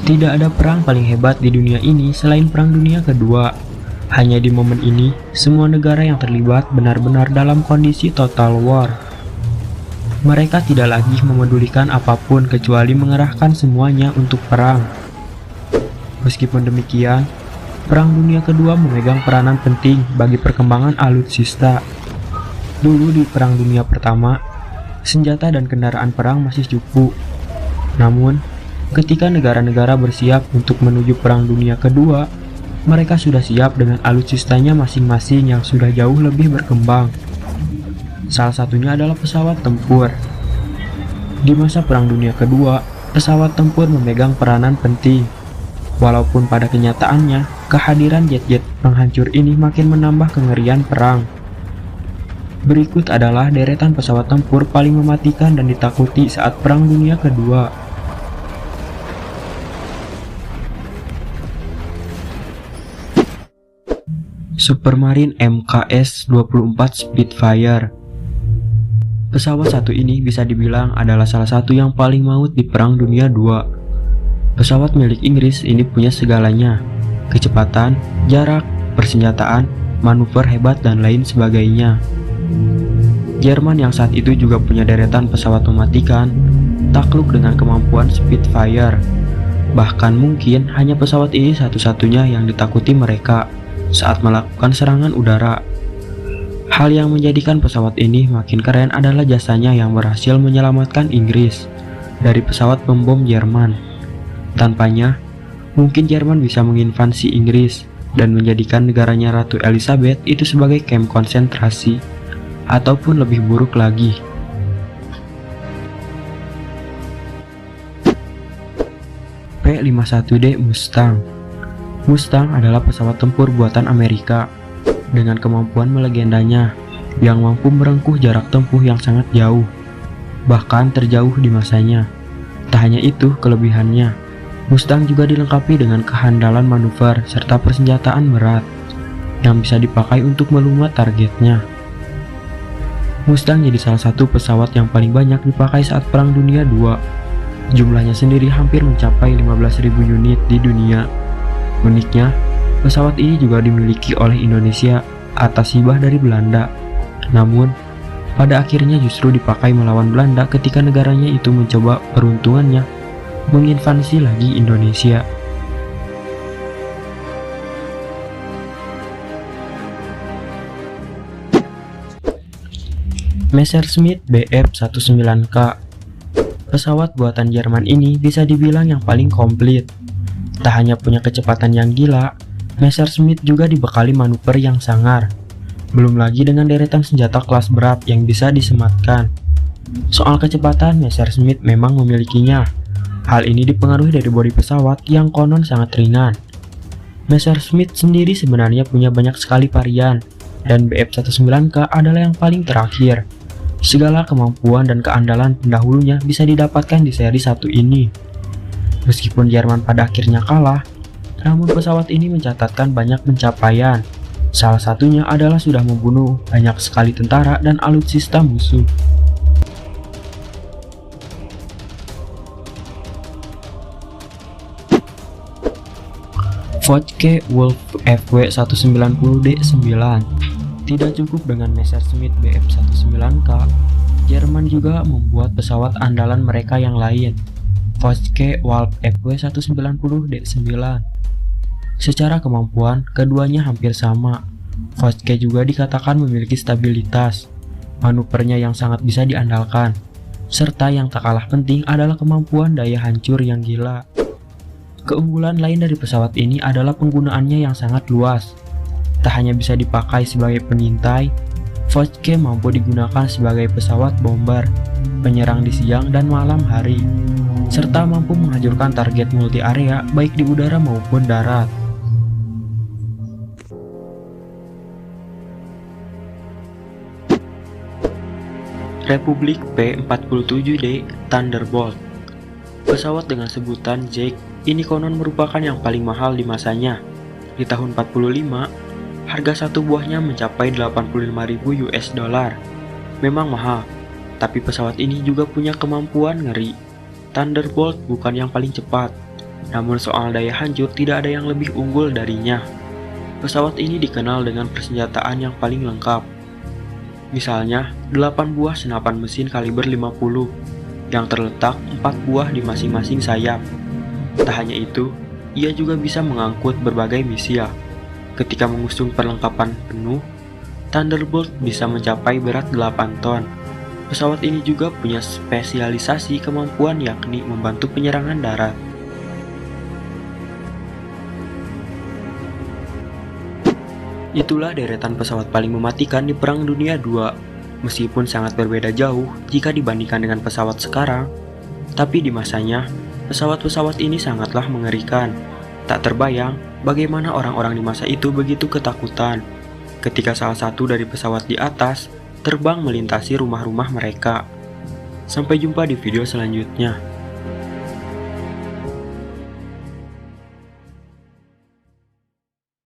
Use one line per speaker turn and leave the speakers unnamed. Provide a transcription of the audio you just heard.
Tidak ada perang paling hebat di dunia ini selain Perang Dunia Kedua. Hanya di momen ini, semua negara yang terlibat benar-benar dalam kondisi total war. Mereka tidak lagi memedulikan apapun kecuali mengerahkan semuanya untuk perang. Meskipun demikian, Perang Dunia Kedua memegang peranan penting bagi perkembangan alutsista. Dulu di Perang Dunia Pertama, senjata dan kendaraan perang masih cukup. Namun, ketika negara-negara bersiap untuk menuju Perang Dunia Kedua, mereka sudah siap dengan alutsistanya masing-masing yang sudah jauh lebih berkembang. Salah satunya adalah pesawat tempur. Di masa Perang Dunia Kedua, pesawat tempur memegang peranan penting. Walaupun pada kenyataannya, kehadiran jet-jet penghancur ini makin menambah kengerian perang. Berikut adalah deretan pesawat tempur paling mematikan dan ditakuti saat Perang Dunia Kedua. Supermarine MKS-24 Spitfire. Pesawat satu ini bisa dibilang adalah salah satu yang paling maut di Perang Dunia II. Pesawat milik Inggris ini punya segalanya: kecepatan, jarak, persenjataan, manuver hebat, dan lain sebagainya. Jerman yang saat itu juga punya deretan pesawat mematikan, takluk dengan kemampuan Spitfire. Bahkan mungkin hanya pesawat ini satu-satunya yang ditakuti mereka saat melakukan serangan udara. Hal yang menjadikan pesawat ini makin keren adalah jasanya yang berhasil menyelamatkan Inggris dari pesawat pembom Jerman. Tanpanya, mungkin Jerman bisa menginvasi Inggris dan menjadikan negaranya Ratu Elizabeth itu sebagai kamp konsentrasi, ataupun lebih buruk lagi. P-51D Mustang. Mustang adalah pesawat tempur buatan Amerika dengan kemampuan melegendanya yang mampu merengkuh jarak tempuh yang sangat jauh, bahkan terjauh di masanya. Tak hanya itu kelebihannya, Mustang juga dilengkapi dengan kehandalan manuver serta persenjataan berat yang bisa dipakai untuk melumat targetnya. Mustang jadi salah satu pesawat yang paling banyak dipakai saat Perang Dunia II. Jumlahnya sendiri hampir mencapai 15.000 unit di dunia. Uniknya, pesawat ini juga dimiliki oleh Indonesia atas hibah dari Belanda. Namun, pada akhirnya justru dipakai melawan Belanda ketika negaranya itu mencoba peruntungannya menginvasi lagi Indonesia. Messerschmitt Bf-19K. Pesawat buatan Jerman ini bisa dibilang yang paling komplit. Tak hanya punya kecepatan yang gila, Messerschmitt juga dibekali manuver yang sangar. Belum lagi dengan deretan senjata kelas berat yang bisa disematkan. Soal kecepatan, Messerschmitt memang memilikinya. Hal ini dipengaruhi dari bodi pesawat yang konon sangat ringan. Messerschmitt sendiri sebenarnya punya banyak sekali varian, dan Bf-19K adalah yang paling terakhir. Segala kemampuan dan keandalan pendahulunya bisa didapatkan di seri 1 ini. Meskipun Jerman pada akhirnya kalah, namun pesawat ini mencatatkan banyak pencapaian. Salah satunya adalah sudah membunuh banyak sekali tentara dan alutsista musuh. Focke-Wulf FW-190D9. Tidak cukup dengan Messerschmitt Bf-19K, Jerman juga membuat pesawat andalan mereka yang lain, Focke-Wulf FW-190D9. Secara kemampuan, keduanya hampir sama. Focke juga dikatakan memiliki stabilitas, manuvernya yang sangat bisa diandalkan, serta yang tak kalah penting adalah kemampuan daya hancur yang gila. Keunggulan lain dari pesawat ini adalah penggunaannya yang sangat luas. Tak hanya bisa dipakai sebagai pengintai, Focke mampu digunakan sebagai pesawat bomber, penyerang di siang dan malam hari, serta mampu menghancurkan target multi area baik di udara maupun darat. Republik P-47D Thunderbolt. Pesawat dengan sebutan Jake ini konon merupakan yang paling mahal di masanya. Di tahun 45, harga satu buahnya mencapai 85.000 US dollar. Memang mahal, tapi pesawat ini juga punya kemampuan ngeri. Thunderbolt bukan yang paling cepat, Namun soal daya hancur tidak ada yang lebih unggul darinya. Pesawat ini dikenal dengan persenjataan yang paling lengkap. Misalnya, 8 buah senapan mesin kaliber 50 yang terletak 4 buah di masing-masing sayap. Tak hanya itu, ia juga bisa mengangkut berbagai misil. Ketika mengusung perlengkapan penuh, Thunderbolt bisa mencapai berat 8 ton. Pesawat ini juga punya spesialisasi kemampuan yakni membantu penyerangan darat. Itulah deretan pesawat paling mematikan di Perang Dunia II. Meskipun sangat berbeda jauh jika dibandingkan dengan pesawat sekarang, tapi di masanya, pesawat-pesawat ini sangatlah mengerikan. Tak terbayang bagaimana orang-orang di masa itu begitu ketakutan ketika salah satu dari pesawat di atas terbang melintasi rumah-rumah mereka. Sampai jumpa di video selanjutnya.